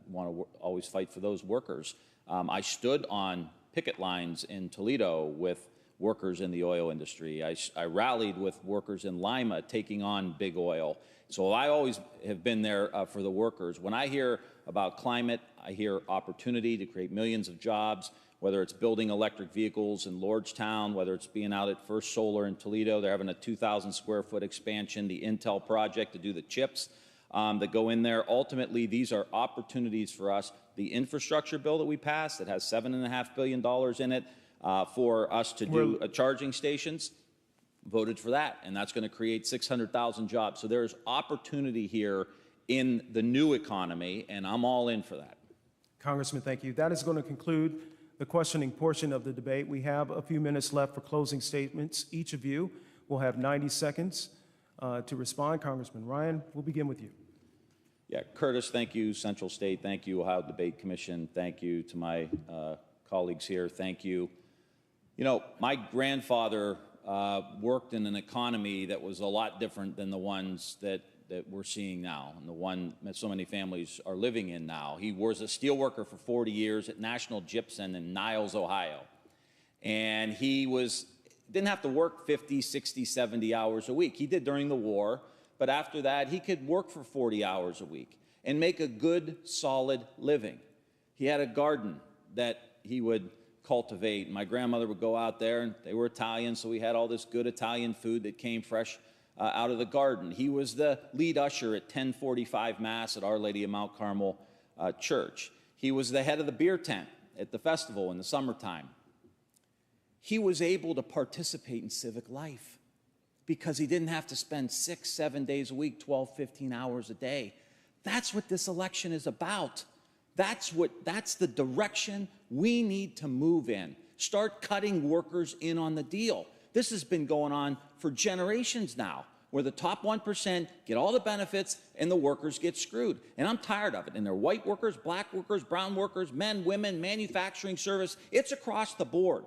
want to always fight for those workers. I stood on picket lines in Toledo with workers in the oil industry. I rallied with workers in Lima taking on big oil. So I always have been there for the workers. When I hear about climate, I hear opportunity to create millions of jobs, whether it's building electric vehicles in Lordstown, whether it's being out at First Solar in Toledo. They're having a 2,000 square foot expansion, the Intel project to do the chips that go in there. Ultimately, these are opportunities for us. The infrastructure bill that we passed that has $7.5 billion in it for us to do charging stations, voted for that, and that's going to create 600,000 jobs. So there's opportunity here in the new economy, and I'm all in for that. Congressman, thank you. That is going to conclude the questioning portion of the debate. We have a few minutes left for closing statements. Each of you will have 90 seconds to respond. Congressman Ryan, we'll begin with you. Yeah, Curtis, thank you. Central State, thank you. Ohio Debate Commission, thank you. To my colleagues here, thank you. You know, my grandfather worked in an economy that was a lot different than the ones that we're seeing now, and the one that so many families are living in now. He was a steel worker for 40 years at National Gypsum in Niles, Ohio. And he didn't have to work 50, 60, 70 hours a week. He did during the war, but after that, he could work for 40 hours a week and make a good, solid living. He had a garden that he would cultivate. My grandmother would go out there, and they were Italian, so we had all this good Italian food that came fresh out of the garden. He was the lead usher at 1045 Mass at Our Lady of Mount Carmel Church. He was the head of the beer tent at the festival in the summertime. He was able to participate in civic life because he didn't have to spend 6, 7 days a week, 12, 15 hours a day. That's what this election is about. That's the direction we need to move in. Start cutting workers in on the deal. This has been going on for generations now, where the top 1% get all the benefits and the workers get screwed. And I'm tired of it. And they're white workers, black workers, brown workers, men, women, manufacturing, service. It's across the board.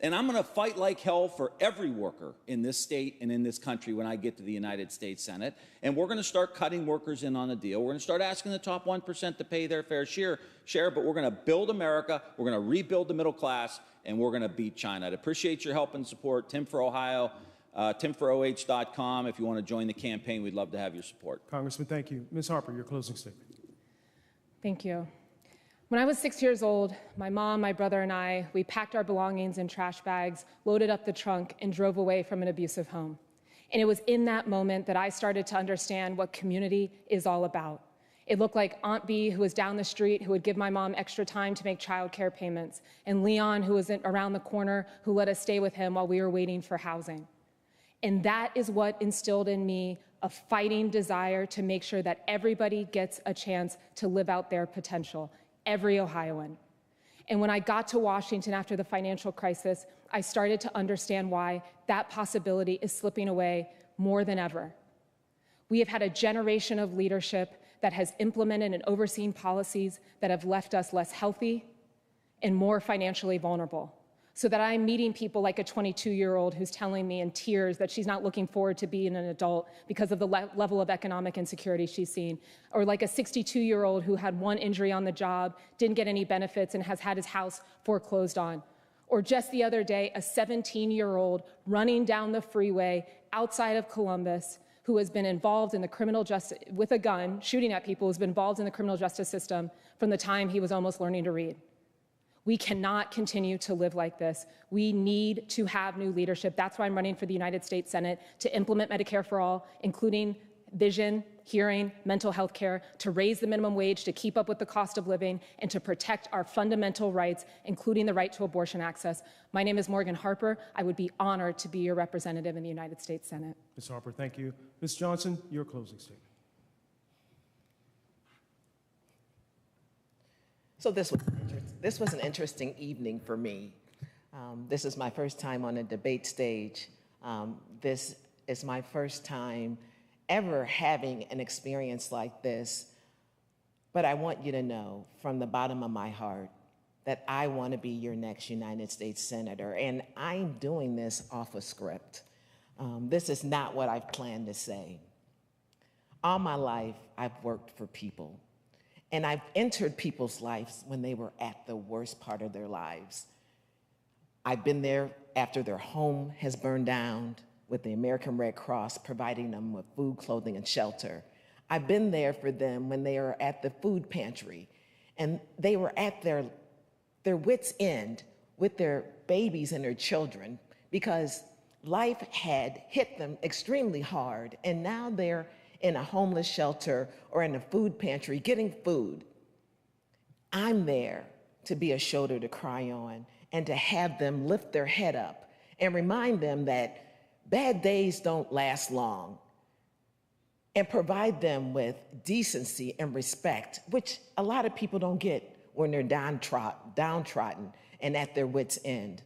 And I'm going to fight like hell for every worker in this state and in this country when I get to the United States Senate. And we're going to start cutting workers in on the deal. We're going to start asking the top 1% to pay their fair share, but we're going to build America. We're going to rebuild the middle class, and we're going to beat China. I'd appreciate your help and support. Tim for Ohio, timforoh.com. If you want to join the campaign, we'd love to have your support. Congressman, thank you. Ms. Harper, your closing statement. Thank you. When I was 6 years old, my mom, my brother, and I, we packed our belongings in trash bags, loaded up the trunk, and drove away from an abusive home. And it was in that moment that I started to understand what community is all about. It looked like Aunt Bee, who was down the street, who would give my mom extra time to make childcare payments, and Leon, who was around the corner, who let us stay with him while we were waiting for housing. And that is what instilled in me a fighting desire to make sure that everybody gets a chance to live out their potential. Every Ohioan. And when I got to Washington after the financial crisis, I started to understand why that possibility is slipping away more than ever. We have had a generation of leadership that has implemented and overseen policies that have left us less healthy and more financially vulnerable. So that I'm meeting people like a 22-year-old who's telling me in tears that she's not looking forward to being an adult because of the level of economic insecurity she's seen. Or like a 62-year-old who had one injury on the job, didn't get any benefits, and has had his house foreclosed on. Or just the other day, a 17-year-old running down the freeway outside of Columbus who has been involved in the criminal justice, with a gun, shooting at people, who's been involved in the criminal justice system from the time he was almost learning to read. We cannot continue to live like this. We need to have new leadership. That's why I'm running for the United States Senate, to implement Medicare for all, including vision, hearing, mental health care, to raise the minimum wage, to keep up with the cost of living, and to protect our fundamental rights, including the right to abortion access. My name is Morgan Harper. I would be honored to be your representative in the United States Senate. Ms. Harper, thank you. Ms. Johnson, your closing statement. So this was an interesting evening for me. This is my first time on a debate stage. This is my first time ever having an experience like this. But I want you to know from the bottom of my heart that I want to be your next United States Senator, and I'm doing this off a script. This is not what I've planned to say. All my life, I've worked for people. And I've entered people's lives when they were at the worst part of their lives. I've been there after their home has burned down, with the American Red Cross providing them with food, clothing, and shelter. I've been there for them when they are at the food pantry and they were at their wits' end with their babies and their children because life had hit them extremely hard, and now they're in a homeless shelter or in a food pantry getting food. I'm there to be a shoulder to cry on and to have them lift their head up and remind them that bad days don't last long, and provide them with decency and respect, which a lot of people don't get when they're downtrodden and at their wits' end.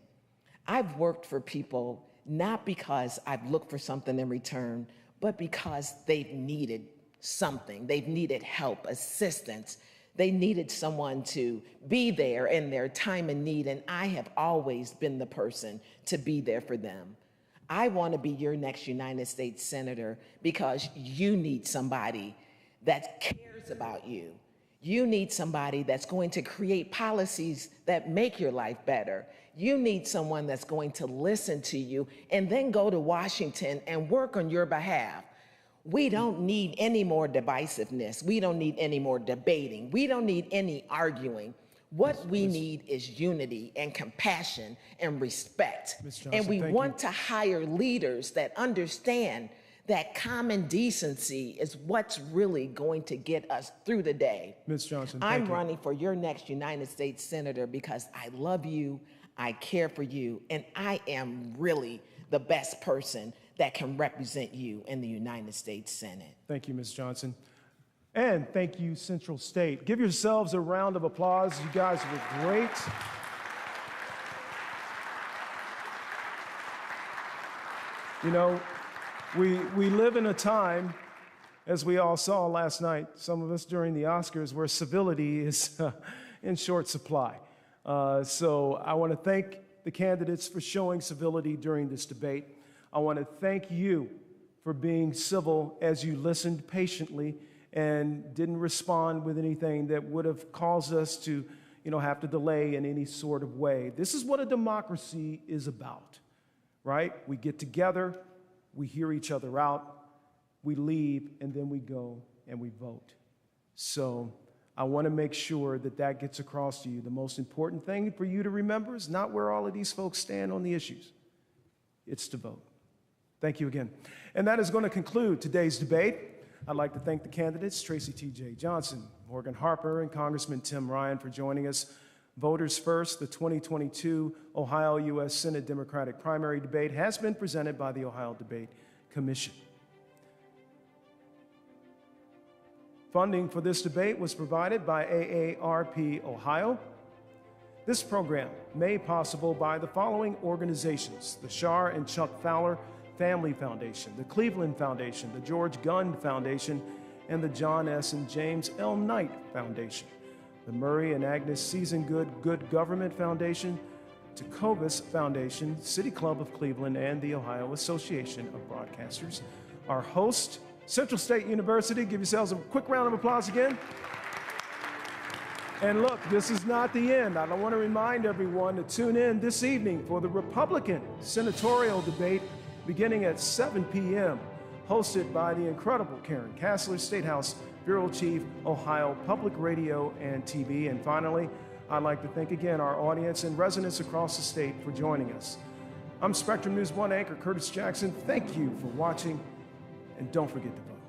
I've worked for people not because I've looked for something in return, but because they've needed something. They've needed help, assistance. They needed someone to be there in their time of need, and I have always been the person to be there for them. I want to be your next United States Senator because you need somebody that cares about you. You need somebody that's going to create policies that make your life better. You need someone that's going to listen to you and then go to Washington and work on your behalf. We don't need any more divisiveness. We don't need any more debating. We don't need any arguing. What we need is unity and compassion and respect. And we want to hire leaders that understand that common decency is what's really going to get us through the day. Ms. Johnson, I'm running for your next United States Senator because I love you, I care for you, and I am really the best person that can represent you in the United States Senate. Thank you, Ms. Johnson. And thank you, Central State. Give yourselves a round of applause. You guys were great. You know, we live in a time, as we all saw last night, some of us during the Oscars, where civility is in short supply. So I want to thank the candidates for showing civility during this debate. I want to thank you for being civil as you listened patiently and didn't respond with anything that would have caused us to, have to delay in any sort of way. This is what a democracy is about, right? We get together, we hear each other out, we leave, and then we go and we vote. So I want to make sure that that gets across to you. The most important thing for you to remember is not where all of these folks stand on the issues. It's to vote. Thank you again. And that is going to conclude today's debate. I'd like to thank the candidates, Tracy T.J. Johnson, Morgan Harper, and Congressman Tim Ryan for joining us. Voters First, the 2022 Ohio U.S. Senate Democratic primary debate has been presented by the Ohio Debate Commission. Funding for this debate was provided by AARP Ohio. This program made possible by the following organizations: the Shar and Chuck Fowler Family Foundation, the Cleveland Foundation, the George Gund Foundation, and the John S. and James L. Knight Foundation, the Murray and Agnes Seasongood Good Government Foundation, Tecovas Foundation, City Club of Cleveland, and the Ohio Association of Broadcasters. Our host, Central State University. Give yourselves a quick round of applause again. And look, this is not the end. I want to remind everyone to tune in this evening for the Republican senatorial debate beginning at 7 p.m., hosted by the incredible Karen Kassler, State House Bureau Chief, Ohio Public Radio and TV. And finally, I'd like to thank again our audience and residents across the state for joining us. I'm Spectrum News 1 anchor Curtis Jackson. Thank you for watching, and don't forget to vote.